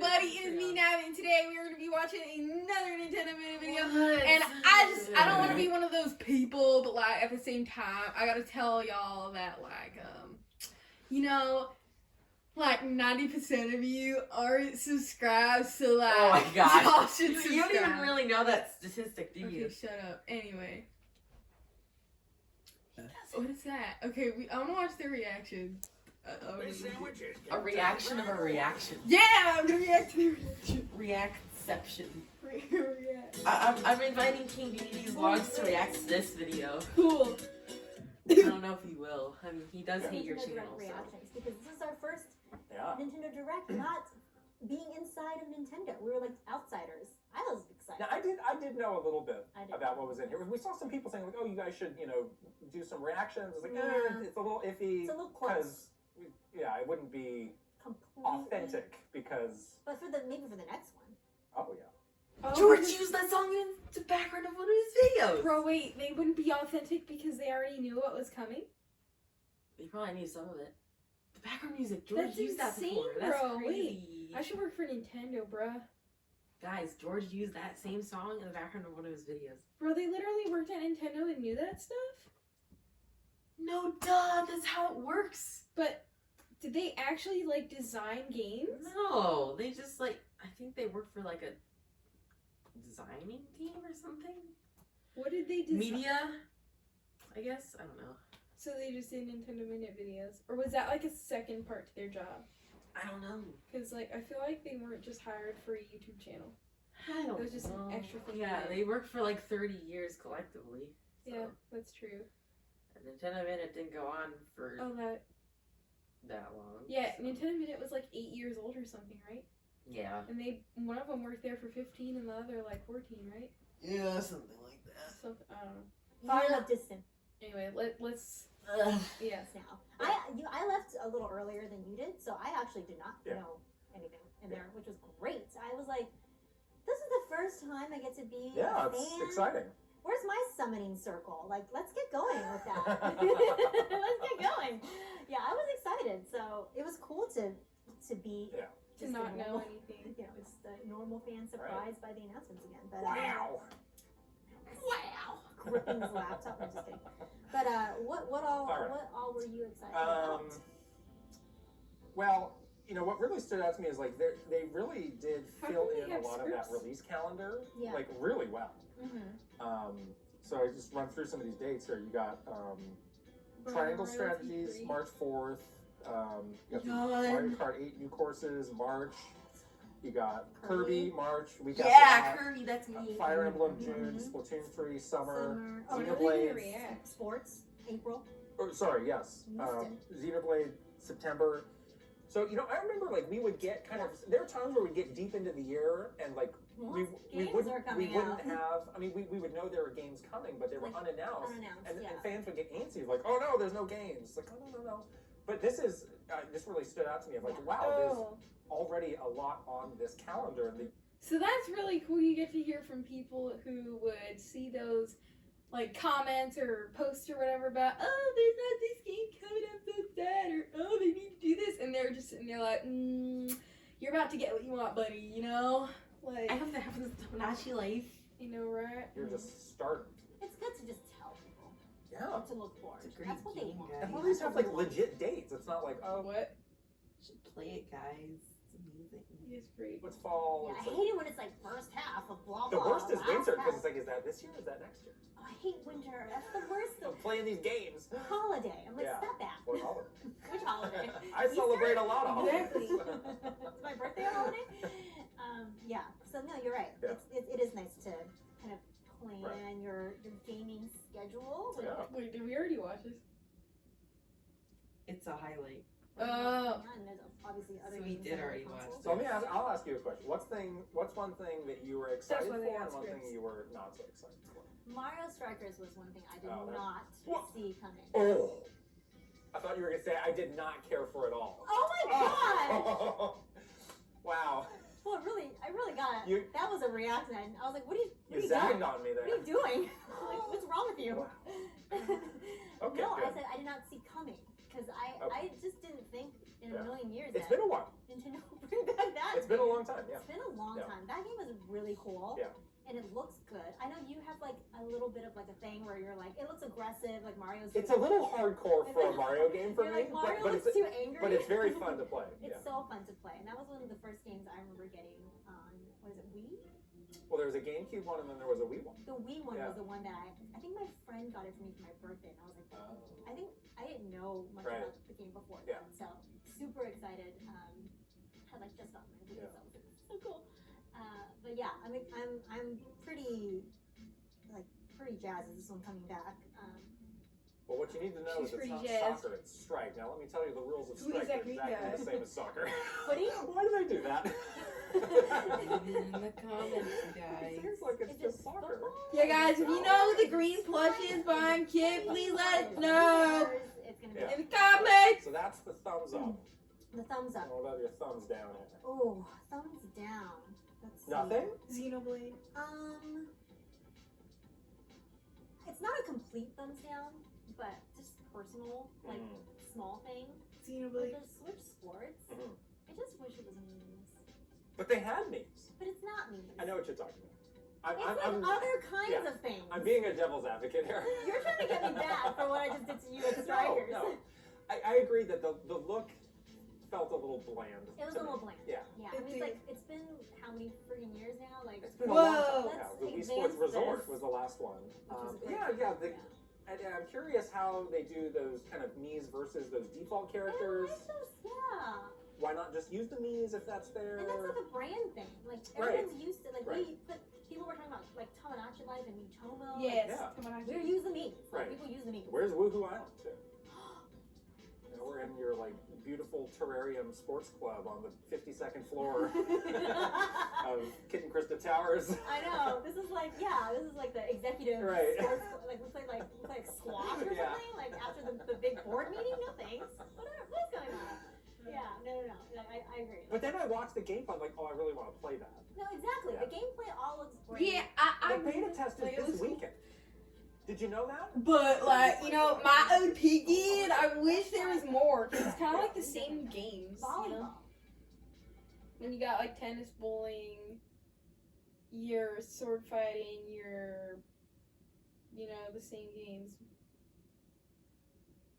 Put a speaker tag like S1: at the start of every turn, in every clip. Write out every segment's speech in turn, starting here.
S1: everybody, it is me, Nabbit'z, and today we are going to be watching another Nintendo Minute video, and I don't want to be one of those people, but, like, at the same time, I gotta tell y'all that, like, you know, like, 90% of you aren't subscribed, so, like,
S2: oh my gosh,
S1: y'all should subscribe.
S2: You don't even really know that statistic, do you?
S1: Okay, shut up. Anyway. What is that? Okay, I want to watch their reaction.
S2: A reaction of a reaction.
S1: Yeah, I'm gonna react to their reaction.
S2: Reactception.
S1: React.
S2: I'm inviting King DDD's vlogs to react to this video.
S1: Cool.
S2: I don't know if he will. I mean, he does hate your channel.
S3: Reactions, because this is our first Nintendo Direct, not being inside of Nintendo. We were like outsiders. I was excited.
S4: Now, I did know a little bit about what was in here. We saw some people saying like, "Oh, you guys should, do some reactions." It's like, it's a little iffy.
S3: It's a little close.
S4: It wouldn't be
S3: completely
S4: authentic because.
S3: But maybe for the next one.
S4: Oh yeah.
S1: Oh,
S2: George used that song in the background of one of his videos.
S1: Bro, wait, they wouldn't be authentic because they already knew what was coming?
S2: They probably knew some of it. The background music, George
S1: That's
S2: used that
S1: insane,
S2: before. That's
S1: bro.
S2: crazy.
S1: Wait, I should work for Nintendo, bruh.
S2: Guys, George used that same song in the background of one of his videos.
S1: Bro, they literally worked at Nintendo and knew that stuff?
S2: No, duh, that's how it works.
S1: But did they actually, like, design games?
S2: No, they just, like, I think they work for, like, a designing team or something.
S1: What did they design?
S2: Media, I guess? I don't know.
S1: So they just did Nintendo Minute videos? Or was that, like, a second part to their job?
S2: I don't know.
S1: Because, like, I feel like they weren't just hired for a YouTube channel.
S2: I don't
S1: It was just
S2: know.
S1: an extra thing.
S2: Yeah, they worked for, like, 30 years collectively. So.
S1: Yeah, that's true.
S2: And Nintendo Minute didn't go on for that long.
S1: Yeah,
S2: so.
S1: Nintendo Minute was, like, 8 years old or something, right?
S2: Yeah.
S1: And one of them worked there for 15 and the other, like, 14, right?
S2: Yeah, something like that.
S1: Something, I don't know.
S3: Far enough distant.
S1: Anyway, let's...
S3: Yes, now. I left a little earlier than you did, so I actually did not know anything in there, which was great. I was like, this is the first time I get to be a fan.
S4: It's exciting.
S3: Where's my summoning circle? Like, let's get going with that. Let's get going. Yeah, I was excited. So it was cool to be
S1: to not know anything.
S3: It's the normal fan surprised by the announcements again. But
S4: Wow.
S3: Gripping his laptop. I'm just kidding. But what all were you excited about?
S4: Well, what really stood out to me is like they really did fill in a lot of that
S1: scripts?
S4: release calendar like really well. So I just run through some of these dates here. You got Triangle Strategies, March 4th. You got Mario Kart 8 new courses, March. You got Kirby, March. We got
S2: Kirby, that's me.
S4: Fire Emblem, June. Splatoon 3, summer.
S3: Oh,
S4: Xenoblade.
S3: Sports, April.
S4: Oh, sorry, yes. Xenoblade, September. So, I remember, like, we would get there were times where we'd get deep into the year and, like, we wouldn't have, I mean, we would know there were games coming, but they were unannounced. And fans would get antsy, like, oh, no, there's no games. Like, oh, no. But this really stood out to me. I'm like, wow, there's already a lot on this calendar.
S1: So that's really cool. You get to hear from people who would see those, like, comments or posts or whatever about, oh, there's not this game coming up, so sad, or oh, they need to do this, and they're just sitting there like, you're about to get what you want, buddy, Like,
S2: I hope that happens to Tomodachi Life.
S1: Right?
S4: You're just starting.
S3: It's good to just tell people.
S4: Yeah.
S3: What to look for. That's what they want.
S4: And all these have, like, legit dates. It's not like, oh,
S1: What?
S2: You should play it, guys. It's amazing.
S1: It's great.
S4: what's fall?
S3: Yeah,
S4: It's
S3: I hate it when it's like first half of blah
S4: the
S3: blah.
S4: worst is winter because it's like, is that this year or is that next year?
S3: Oh, I hate winter. That's the worst.
S4: I'm playing these games.
S3: Holiday. I'm like, stop that.
S4: What holiday?
S3: Which holiday?
S4: I celebrate a lot of holidays.
S3: Exactly. It's my birthday holiday. Yeah. So no, you're right.
S4: Yeah.
S3: It is nice to kind of plan your gaming schedule.
S1: Wait, did we already watch this?
S2: It's a highlight.
S1: Oh.
S3: And there's obviously other
S2: So we
S3: games
S2: did
S3: on the
S2: already
S3: console.
S2: watch
S4: So I'll ask you a question. What's one thing that you were excited
S1: That's
S4: for
S1: why they
S4: and
S1: got
S4: one thing
S1: scripts.
S4: you were not so excited for?
S3: Mario Strikers was one thing I did not
S4: What?
S3: see coming.
S4: Oh. I thought you were going to say I did not care for it all.
S3: Oh my god!
S4: Wow.
S3: Well, I really got it. That was a reaction. I was like, what are you
S4: You
S3: doing?
S4: zagged on me there.
S3: What are you doing? Like, what's wrong with you?
S4: Okay,
S3: no,
S4: good.
S3: I said I did not see coming because I just didn't think in a million years
S4: It's
S3: that
S4: been a while.
S3: Nintendo would bring back that
S4: It's been a long time, yeah.
S3: It's been a long
S4: Yeah.
S3: time. That game is really cool.
S4: Yeah.
S3: And it looks good. I know you have like a little bit of like a thing where you're like, it looks aggressive, like Mario's.
S4: It's a little hardcore for a Mario game for
S3: you're
S4: me,
S3: like, Mario
S4: but
S3: looks
S4: it's
S3: too angry.
S4: but it's very fun to play.
S3: It's
S4: Yeah.
S3: so fun to play, and that was one of the first games I remember getting on. What is it, Wii?
S4: Well, there was a GameCube one, and then there was a Wii one.
S3: The Wii one
S4: Yeah.
S3: was the one that I think my friend got it for me for my birthday, and I was like, I think I didn't know much
S4: Right.
S3: about the game before
S4: Yeah.
S3: then, so super excited. Had like just gotten my Wii, so I was like, so cool. But yeah, I mean, I'm pretty jazzed with this one coming back.
S4: Well, what you need to know
S1: She's
S4: is it's not
S1: pretty jazzed.
S4: soccer, it's strike. Now, let me tell you the rules of
S1: Who
S4: strike are
S1: exactly
S4: exactly
S1: does?
S4: the same as soccer.
S3: Footy?
S4: Why do they do that?
S2: In the comments, you guys.
S4: It seems like it's
S3: Is
S4: just
S3: it
S4: soccer.
S3: football?
S1: Yeah, guys, if you know who the green plush is behind Kid, please let us know
S3: It's gonna be
S4: Yeah.
S1: in the comments.
S4: So that's the thumbs up.
S3: the thumbs up.
S4: What about your thumbs down?
S3: Oh, thumbs down. Let's see.
S4: Nothing?
S1: Xenoblade.
S3: It's not a complete thumbs down, but just personal, like small thing. With
S1: Xenoblade.
S3: the Switch Sports,
S4: Mhm.
S3: I just wish it was memes.
S4: But they had memes.
S3: But it's not memes.
S4: I know what you're talking about.
S3: It's like other kinds
S4: yeah.
S3: of things.
S4: I'm being a devil's advocate here.
S3: You're trying to get me back for what I just did to you with Strikers.
S4: No. I agree that the look felt a little bland.
S3: It was
S4: to
S3: a
S4: me.
S3: little bland.
S4: Yeah.
S3: Yeah.
S1: It
S3: I mean,
S1: did.
S3: like, it's been how many freaking years now? Like,
S4: It's been a
S1: Whoa.
S4: long time. Yeah,
S3: Let's
S4: the Wii
S3: advance
S4: Sports Resort
S3: this.
S4: was the last one.
S3: Which was a great
S4: Yeah.
S3: game.
S4: I'm curious how they do those kind of Mii's versus those default characters.
S3: I like those, yeah.
S4: Why not just use the Mii's if that's there?
S3: And that's like a brand thing. Like,
S4: Right.
S3: everyone's used to, like,
S4: Right.
S3: people were talking about, like, Tamagotchi Life and Miitomo.
S1: Yes.
S4: Yeah.
S1: Come on,
S3: Like, we use the memes. Like,
S4: Right.
S3: people use the memes.
S4: Where's Woohoo Island too? You know, we're in your like beautiful terrarium sports club on the 52nd floor of Kit and Krista Towers.
S3: I know. This is like the executive
S4: Right.
S3: sports, like we play like squash or
S4: Yeah.
S3: something, like after the big board meeting. No thanks. What's going on? Yeah, no. I agree.
S4: But then I watched the gameplay, I'm like, oh, I really want to play that.
S3: No, exactly.
S4: Yeah.
S3: The gameplay all looks great.
S1: Yeah, I
S4: The beta test
S1: like,
S4: is
S1: it
S4: this
S1: was cool.
S4: weekend. Did you know that?
S1: But like, you know, my OP kid, I wish there was more because it's kind of like the same games.
S3: Volleyball.
S1: You know? When you got like tennis, bowling, your sword fighting, your, you know, the same games.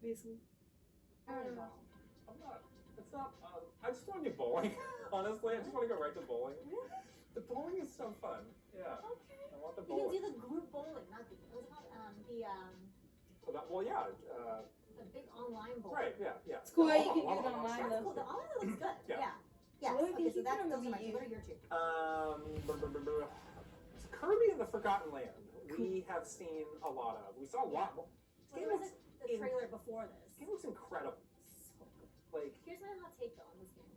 S1: Basically. I don't know.
S4: I'm not. It's not. I just want to do bowling. Honestly, I just want to go right to bowling.
S3: Really?
S4: The bowling is so fun. Yeah.
S3: Okay.
S4: I want the
S3: You can
S4: bowling.
S3: do the group bowling, not the what's it called?
S4: Well, yeah.
S3: The big online bowling.
S4: Right. Yeah. Yeah.
S1: It's cool that you
S4: Hold
S1: can
S4: on,
S1: do it
S4: hold on,
S1: online,
S4: hold on.
S3: That's cool. The online looks good.
S4: Yeah.
S3: Yeah. Yeah.
S1: What if
S3: Okay,
S1: you
S3: so
S1: keep
S3: that's
S1: it on
S3: those are my
S1: Wii
S3: two.
S1: U?
S3: What are your two?
S4: It's Kirby and the Forgotten Land. We have seen a lot of. We saw a lot more.
S3: What was it? The trailer before this.
S4: This game looks incredible.
S3: So good.
S4: Like,
S3: Here's my hot take though on this game.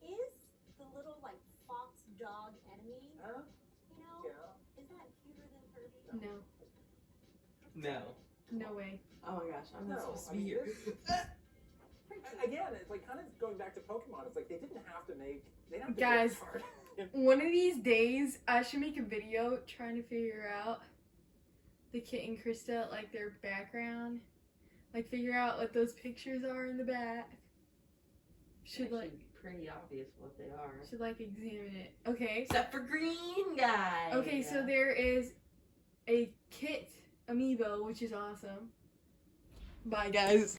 S3: Is the little like fox dog enemy,
S4: huh?
S3: you know,
S4: Yeah.
S3: is that cuter than Kirby?
S1: No.
S2: No.
S1: No way.
S2: Oh my gosh, I'm not
S4: No,
S2: supposed to
S4: I
S2: be
S4: mean,
S2: here.
S4: Again, it's like kind of going back to Pokemon. It's like they didn't have to make. They didn't have to
S1: Guys.
S4: Make it hard.
S1: One of these days, I should make a video trying to figure out the Kit and Krista, like their background. Like figure out what those pictures are in the back. Should like
S2: Actually, pretty obvious what they are.
S1: should like examine it. Okay.
S2: Except for green guy.
S1: Okay, so there is a Kit amiibo, which is awesome. Bye guys.